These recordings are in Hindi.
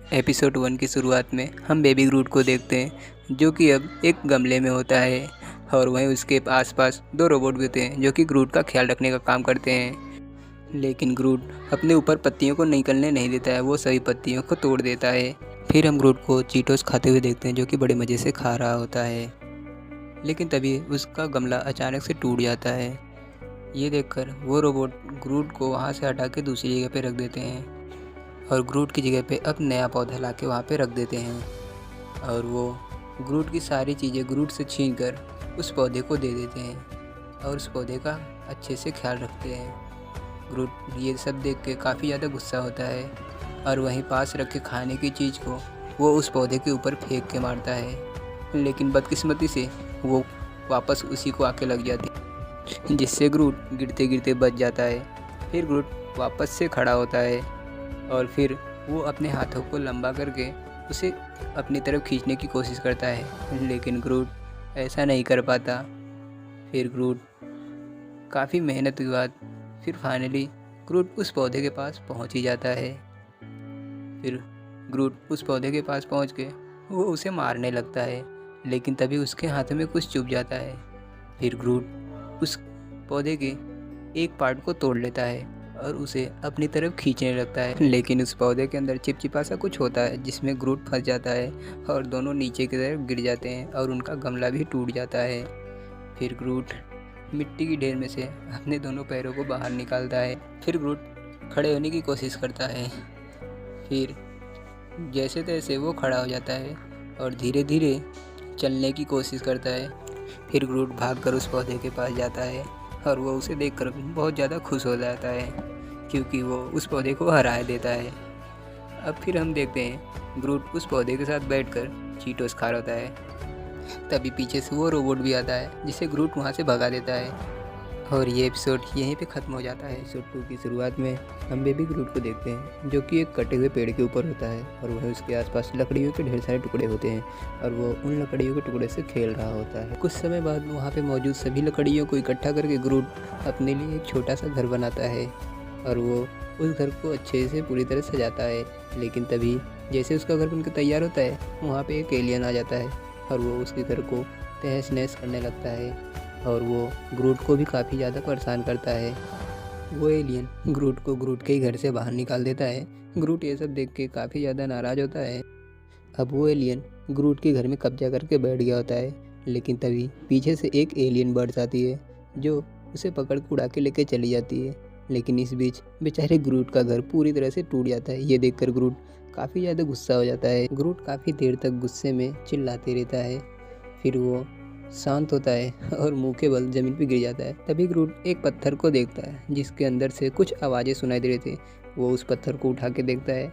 एपिसोड 1 की शुरुआत में हम बेबी ग्रूट को देखते हैं जो कि अब एक गमले में होता है और वहीं उसके आसपास दो रोबोट भी होते हैं जो कि ग्रूट का ख्याल रखने का काम करते हैं। लेकिन ग्रूट अपने ऊपर पत्तियों को निकलने नहीं देता है, वो सभी पत्तियों को तोड़ देता है। फिर हम ग्रूट को चीटोस खाते हुए देखते हैं जो कि बड़े मज़े से खा रहा होता है। लेकिन तभी उसका गमला अचानक से टूट जाता है। ये देखकर वो रोबोट ग्रूट को वहाँ से हटा के दूसरी जगह पे रख देते हैं और ग्रूट की जगह पे अब नया पौधा ला के वहाँ पे रख देते हैं और वो ग्रूट की सारी चीज़ें ग्रूट से छीन कर उस पौधे को दे देते हैं और उस पौधे का अच्छे से ख्याल रखते हैं। ग्रूट ये सब देख के काफ़ी ज़्यादा गुस्सा होता है और वहीं पास रखे खाने की चीज़ को वो उस पौधे के ऊपर फेंक के मारता है, लेकिन बदकिस्मती से वो वापस उसी को आके लग जाती है जिससे ग्रूट गिरते गिरते बच जाता है। फिर ग्रूट वापस से खड़ा होता है और फिर वो अपने हाथों को लंबा करके उसे अपनी तरफ खींचने की कोशिश करता है, लेकिन ग्रूट ऐसा नहीं कर पाता। फिर ग्रूट काफ़ी मेहनत के बाद फिर फाइनली ग्रूट उस पौधे के पास पहुंच ही जाता है। फिर ग्रूट उस पौधे के पास पहुंच के वो उसे मारने लगता है, लेकिन तभी उसके हाथ में कुछ चुभ जाता है। फिर ग्रूट उस पौधे के एक पार्ट को तोड़ लेता है और उसे अपनी तरफ खींचने लगता है, लेकिन उस पौधे के अंदर चिपचिपा सा कुछ होता है जिसमें ग्रूट फंस जाता है और दोनों नीचे की तरफ गिर जाते हैं और उनका गमला भी टूट जाता है। फिर ग्रूट मिट्टी की ढेर में से अपने दोनों पैरों को बाहर निकालता है। फिर ग्रूट खड़े होने की कोशिश करता है। फिर जैसे तैसे वो खड़ा हो जाता है और धीरे धीरे चलने की कोशिश करता है। फिर ग्रूट भागकर उस पौधे के पास जाता है और वो उसे देखकर बहुत ज़्यादा खुश हो जाता है क्योंकि वो उस पौधे को हरा देता है। अब फिर हम देखते हैं ग्रूट उस पौधे के साथ बैठकर चीटोस खा रहा होता है। तभी पीछे से वो रोबोट भी आता है जिसे ग्रूट वहाँ से भगा देता है और ये एपिसोड यहीं पे ख़त्म हो जाता है। एपिसोड 2 की शुरुआत में हम बेबी ग्रूट को देखते हैं जो कि एक कटे हुए पेड़ के ऊपर होता है और वह उसके आसपास लकड़ियों के ढेर सारे टुकड़े होते हैं और वो उन लकड़ियों के टुकड़े से खेल रहा होता है। कुछ समय बाद वहाँ पे मौजूद सभी लकड़ियों को इकट्ठा करके ग्रूट अपने लिए एक छोटा सा घर बनाता है और वो उस घर को अच्छे से पूरी तरह सजाता है। लेकिन तभी जैसे उसका घर बनकर तैयार होता है वहाँ पर एक एलियन आ जाता है और वो उसके घर को तहस नहस करने लगता है और वो ग्रूट को भी काफ़ी ज़्यादा परेशान करता है। वो एलियन ग्रूट को ग्रूट के ही घर से बाहर निकाल देता है। ग्रूट ये सब देख के काफ़ी ज़्यादा नाराज़ होता है। अब वो एलियन ग्रूट के घर में कब्जा करके बैठ गया होता है, लेकिन तभी पीछे से एक एलियन बर्ड्स आती है जो उसे पकड़ के उड़ा के लेके चली जाती है। लेकिन इस बीच बेचारे ग्रूट का घर पूरी तरह से टूट जाता है। ये देखकर ग्रूट काफ़ी ज़्यादा गुस्सा हो जाता है। ग्रूट काफ़ी देर तक गुस्से में चिल्लाते रहता है। फिर वो शांत होता है और मुंह के बल ज़मीन पर गिर जाता है। तभी ग्रूट एक पत्थर को देखता है जिसके अंदर से कुछ आवाज़ें सुनाई दे रही थी। वो उस पत्थर को उठा के देखता है।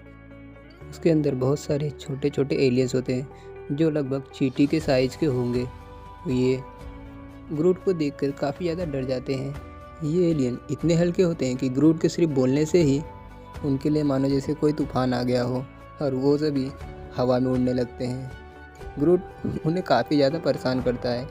उसके अंदर बहुत सारे छोटे छोटे एलियंस होते हैं जो लगभग चींटी के साइज़ के होंगे। ये ग्रूट को देखकर काफ़ी ज़्यादा डर जाते हैं। ये एलियन इतने हल्के होते हैं कि ग्रूट के सिर्फ बोलने से ही उनके लिए मानो जैसे कोई तूफान आ गया हो और वो सभी हवा में उड़ने लगते हैं। ग्रूट उन्हें काफ़ी ज़्यादा परेशान करता है,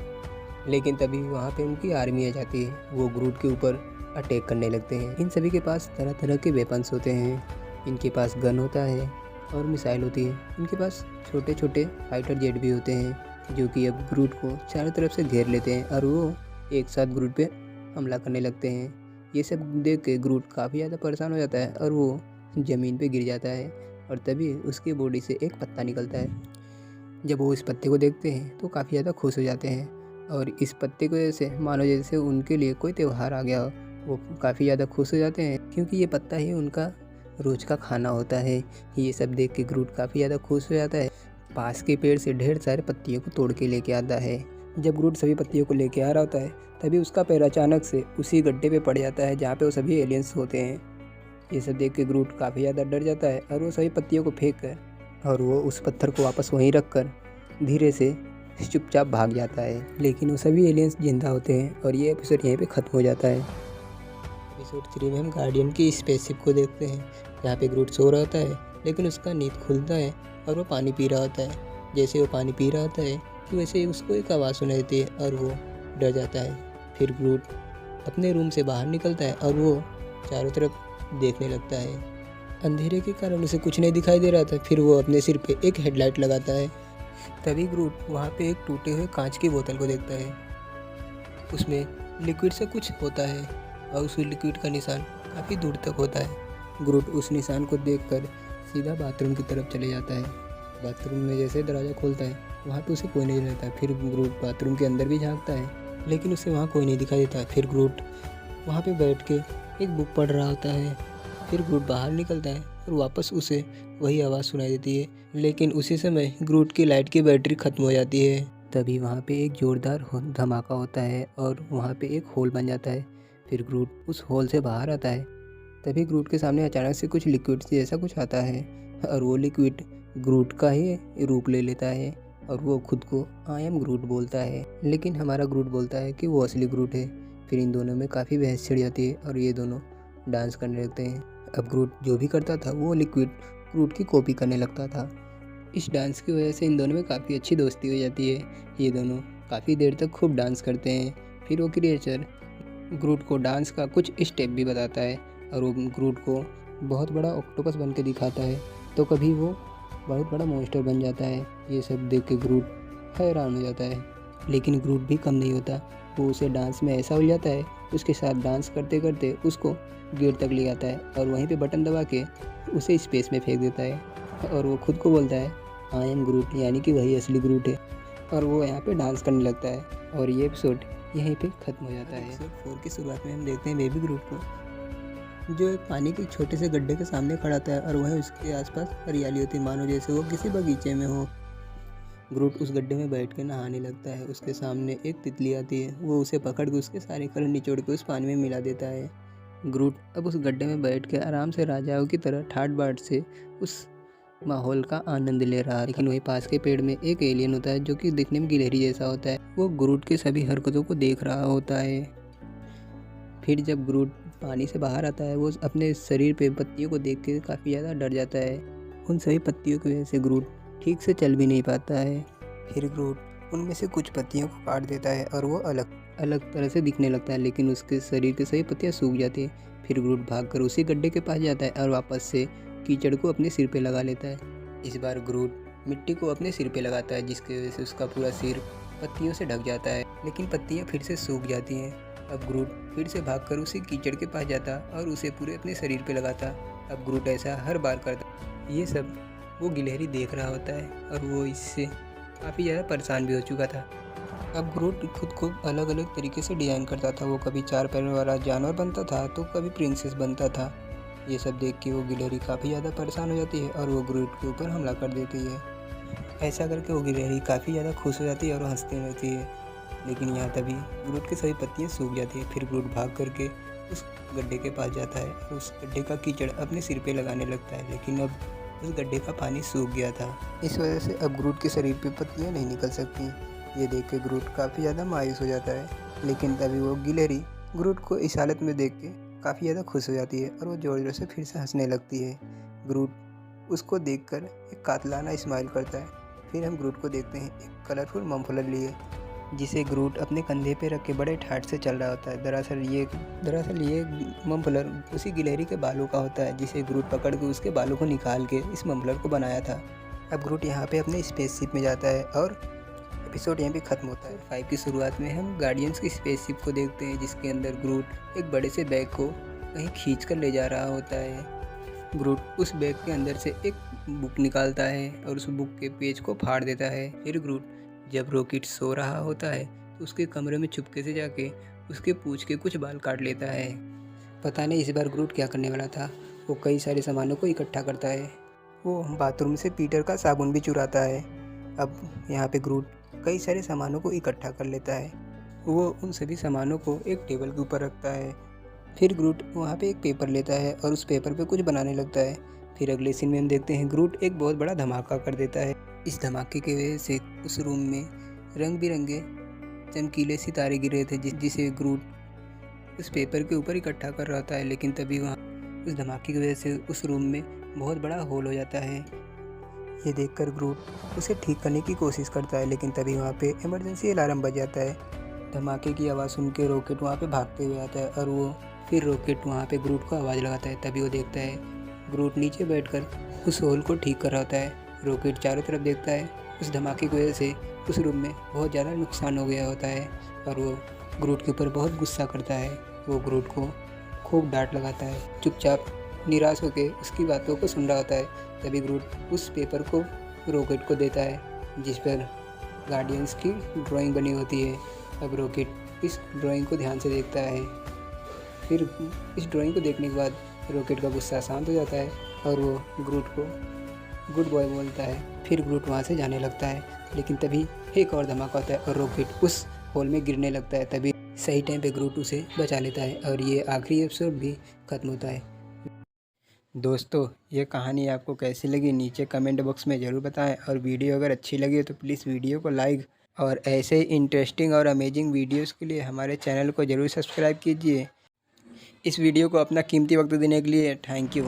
लेकिन तभी वहाँ पे उनकी आर्मी आ जाती है। वो ग्रूट के ऊपर अटैक करने लगते हैं। इन सभी के पास तरह तरह के वेपन्स होते हैं। इनके पास गन होता है और मिसाइल होती है। इनके पास छोटे छोटे फाइटर जेट भी होते हैं जो कि अब ग्रूट को चारों तरफ से घेर लेते हैं और वो एक साथ ग्रूट पे हमला करने लगते हैं। ये सब देख के ग्रूट काफ़ी ज़्यादा परेशान हो जाता है और वो ज़मीन पे गिर जाता है और तभी उसकी बॉडी से एक पत्ता निकलता है। जब वो इस पत्ते को देखते हैं तो काफ़ी ज़्यादा खुश हो जाते हैं और इस पत्ते को जैसे मानो जैसे उनके लिए कोई त्यौहार आ गया हो। वो काफ़ी ज़्यादा खुश हो जाते हैं क्योंकि ये पत्ता ही उनका रोज़ का खाना होता है। ये सब देख के ग्रूट काफ़ी ज़्यादा खुश हो जाता है। पास के पेड़ से ढेर सारे पत्तियों को तोड़ के लेके आता है। जब ग्रूट सभी पत्तियों को लेके आ रहा होता है तभी उसका पैर अचानक से उसी गड्ढे पे पड़ जाता है जहाँ पे वो सभी एलियंस होते हैं। ये सब देख के ग्रूट काफ़ी ज़्यादा डर जाता है और वो सभी पत्तियों को फेंक कर और वो उस पत्थर को वापस वहीं रख कर धीरे से चुपचाप भाग जाता है। लेकिन वो सभी एलियंस जिंदा होते हैं और ये एपिसोड यहीं पे ख़त्म हो जाता है। एपिसोड 3 में हम गार्डियन की स्पेसशिप को देखते हैं जहाँ पे ग्रूट सो रहा होता है, लेकिन उसका नींद खुलता है और वो पानी पी रहा होता है। जैसे वो पानी पी रहा होता है कि वैसे ही उसको एक आवाज़ सुनाई देती है और वो डर जाता है। फिर ग्रूट अपने रूम से बाहर निकलता है और वो चारों तरफ देखने लगता है। अंधेरे के कारण उसे कुछ नहीं दिखाई दे रहा था। फिर वो अपने सिर पे एक हेडलाइट लगाता है। तभी ग्रूट वहाँ पे एक टूटे हुए कांच की बोतल को देखता है। उसमें लिक्विड से कुछ होता है और उस लिक्विड का निशान काफ़ी दूर तक होता है। ग्रूट उस निशान को देखकर सीधा बाथरूम की तरफ चले जाता है। बाथरूम में जैसे दरवाज़ा खोलता है वहाँ पे उसे कोई नहीं रहता। फिर ग्रूट बाथरूम के अंदर भी झांकता है लेकिन उसे वहाँ कोई नहीं दिखाई देता। फिर ग्रूट वहाँ पे बैठ के एक बुक पढ़ रहा होता है। फिर ग्रूट बाहर निकलता है और वापस उसे वही आवाज़ सुनाई देती है, लेकिन उसी समय ग्रूट की लाइट की बैटरी ख़त्म हो जाती है। तभी वहाँ पे एक ज़ोरदार धमाका होता है और वहाँ पे एक होल बन जाता है। फिर ग्रूट उस होल से बाहर आता है। तभी ग्रूट के सामने अचानक से कुछ लिक्विड जैसा कुछ आता है और वो लिक्विड ग्रूट का ही रूप ले लेता है और वो खुद को आई एम ग्रूट बोलता है। लेकिन हमारा ग्रूट बोलता है कि वो असली ग्रूट है। फिर इन दोनों में काफ़ी बहस छिड़ जाती है और ये दोनों डांस करने लगते हैं। अब ग्रूट जो भी करता था वो लिक्विड ग्रूट की कॉपी करने लगता था। इस डांस की वजह से इन दोनों में काफ़ी अच्छी दोस्ती हो जाती है। ये दोनों काफ़ी देर तक खूब डांस करते हैं। फिर वो क्रिएचर ग्रूट को डांस का कुछ स्टेप भी बताता है और वो ग्रूट को बहुत बड़ा ऑक्टोपस बन के दिखाता है। तो कभी वो बहुत बड़ा मॉन्स्टर बन जाता है। ये सब देख के ग्रूट हैरान हो जाता है। लेकिन ग्रूट भी कम नहीं होता। वो उसे डांस में ऐसा उलझाता है, उसके साथ डांस करते करते उसको गेट तक ले आता है और वहीं पे बटन दबा के उसे स्पेस में फेंक देता है और वो खुद को बोलता है आई एम ग्रूट, यानी कि वही असली ग्रूट है। और वो यहाँ पे डांस करने लगता है और ये एपिसोड यहीं पे ख़त्म हो जाता है। एपिसोड 4 की शुरुआत में हम देखते हैं बेबी ग्रूट को, जो एक पानी के छोटे से गड्ढे के सामने खड़ा था और वहीं उसके आसपास हरियाली होती, मानो जैसे वो किसी बगीचे में हो। ग्रूट उस गड्ढे में बैठ के नहाने लगता है। उसके सामने एक तितली आती है, वो उसे पकड़ के उसके सारे कलर निचोड़ के उस पानी में मिला देता है। ग्रूट अब उस गड्ढे में बैठ के आराम से राजाओं की तरह ठाट बाट से उस माहौल का आनंद ले रहा है। लेकिन वहीं पास के पेड़ में एक एलियन होता है जो कि दिखने में गिलहरी जैसा होता है। वो ग्रूट के सभी हरकतों को देख रहा होता है। फिर जब ग्रूट पानी से बाहर आता है वो अपने शरीर पे पत्तियों को देख के काफ़ी ज़्यादा डर जाता है। उन सभी पत्तियों की वजह से ग्रूट ठीक से चल भी नहीं पाता है। फिर ग्रूट उनमें से कुछ पत्तियों को काट देता है और वो अलग अलग तरह से दिखने लगता है, लेकिन उसके शरीर की सभी पत्तियाँ सूख जाती हैं। फिर ग्रूट भागकर उसी गड्ढे के पास जाता है और वापस से कीचड़ को अपने सिर पे लगा लेता है। इस बार ग्रूट मिट्टी को अपने सिर पे लगाता है, जिसकी वजह से उसका पूरा सिर पत्तियों से ढक जाता है, लेकिन पत्तियाँ फिर से सूख जाती हैं। अब ग्रूट फिर से भागकर उसी कीचड़ के पास जाता और उसे पूरे अपने शरीर पे लगाता। अब ग्रूट ऐसा हर बार करता। ये सब वो गिलहरी देख रहा होता है और वो इससे काफ़ी ज़्यादा परेशान भी हो चुका था। अब ग्रूट खुद को अलग अलग तरीके से डिज़ाइन करता था। वो कभी 4 पैरों वाला जानवर बनता था तो कभी प्रिंसेस बनता था। ये सब देख के वो गिलहरी काफ़ी ज़्यादा परेशान हो जाती है और वो ग्रूट के ऊपर हमला कर देती है। ऐसा करके वो गिलहरी काफ़ी ज़्यादा खुश हो जाती है और हंसती रहती है। लेकिन यहाँ तभी ग्रूट की सभी पत्तियाँ सूख जाती है। फिर ग्रूट भाग करके उस गड्ढे के पास जाता है और उस गड्ढे का कीचड़ अपने सिर पे लगाने लगता है, लेकिन अब उस गड्ढे का पानी सूख गया था। इस वजह से अब ग्रूट के शरीर पे पत्तियाँ नहीं निकल सकती। ये देख के ग्रूट काफ़ी ज़्यादा मायूस हो जाता है। लेकिन तभी वो गिलहरी ग्रूट को इस हालत में देख के काफ़ी ज़्यादा खुश हो जाती है और वो ज़ोर ज़ोर से फिर से हंसने लगती है। ग्रूट उसको देखकर एक कातलाना स्माइल करता है। फिर हम ग्रूट को देखते हैं एक कलरफुल मफलर लिए, जिसे ग्रूट अपने कंधे पे रख के बड़े ठाट से चल रहा होता है। दरअसल ये मफलर उसी गिलहरी के बालों का होता है, जिसे ग्रूट पकड़ के उसके बालों को निकाल के इस मफलर को बनाया था। अब ग्रूट यहाँ पे अपने स्पेसशिप में जाता है और एपिसोड यहीं पे ख़त्म होता है। 5 की शुरुआत में हम गार्डियंस की स्पेसशिप को देखते हैं, जिसके अंदर ग्रूट एक बड़े से बैग को कहीं खींच कर ले जा रहा होता है। ग्रूट उस बैग के अंदर से एक बुक निकालता है और उस बुक के पेज को फाड़ देता है। फिर ग्रूट जब रॉकेट सो रहा होता है तो उसके कमरे में चुपके से जाके उसके पूंछ के कुछ बाल काट लेता है। पता नहीं इस बार ग्रूट क्या करने वाला था। वो कई सारे सामानों को इकट्ठा करता है। वो बाथरूम से पीटर का साबुन भी चुराता है। अब यहाँ पे ग्रूट कई सारे सामानों को इकट्ठा कर लेता है। वो उन सभी सामानों को एक टेबल के ऊपर रखता है। फिर ग्रूट वहाँ पे एक पेपर लेता है और उस पेपर पे कुछ बनाने लगता है। फिर अगले सीन में हम देखते हैं ग्रूट एक बहुत बड़ा धमाका कर देता है। इस धमाके की वजह से उस रूम में रंग बिरंगे चमकीले सितारे गिरे थे, जिसे ग्रूट उस पेपर के ऊपर इकट्ठा कर रहा था। लेकिन तभी वहाँ उस धमाके की वजह से उस रूम में बहुत बड़ा होल हो जाता है। ये देखकर ग्रूट उसे ठीक करने की कोशिश करता है, लेकिन तभी वहाँ पे इमरजेंसी अलार्म बज जाता है। धमाके की आवाज़ सुन के रॉकेट वहाँ पे भागते हुए आता है और वो फिर रॉकेट वहाँ पे ग्रूट को आवाज़ लगाता है। तभी वो देखता है ग्रूट नीचे बैठकर उस होल को ठीक कर रहा होता है। रॉकेट चारों तरफ देखता है। उस धमाके की वजह से उस रूम में बहुत ज़्यादा नुकसान हो गया होता है और वो ग्रूट के ऊपर बहुत गुस्सा करता है। वो ग्रूट को खूब डांट लगाता है। चुपचाप निराश होकर उसकी बातों को सुन रहा होता है। तभी ग्रूट उस पेपर को रॉकेट को देता है जिस पर गार्डियंस की ड्राइंग बनी होती है। अब रॉकेट इस ड्राइंग को ध्यान से देखता है। फिर इस ड्राइंग को देखने के बाद रॉकेट का गुस्सा शांत हो जाता है और वो ग्रूट को गुड बॉय बोलता है। फिर ग्रूट वहाँ से जाने लगता है, लेकिन तभी एक और धमाका होता है और रॉकेट उस होल में गिरने लगता है। तभी सही टाइम पे ग्रूट उसे बचा लेता है और ये आखिरी एपिसोड भी ख़त्म होता है। दोस्तों, ये कहानी आपको कैसी लगी नीचे कमेंट बॉक्स में ज़रूर बताएं और वीडियो अगर अच्छी लगी तो प्लीज़ वीडियो को लाइक और ऐसे इंटरेस्टिंग और अमेजिंग वीडियोस के लिए हमारे चैनल को ज़रूर सब्सक्राइब कीजिए। इस वीडियो को अपना कीमती वक्त देने के लिए थैंक यू।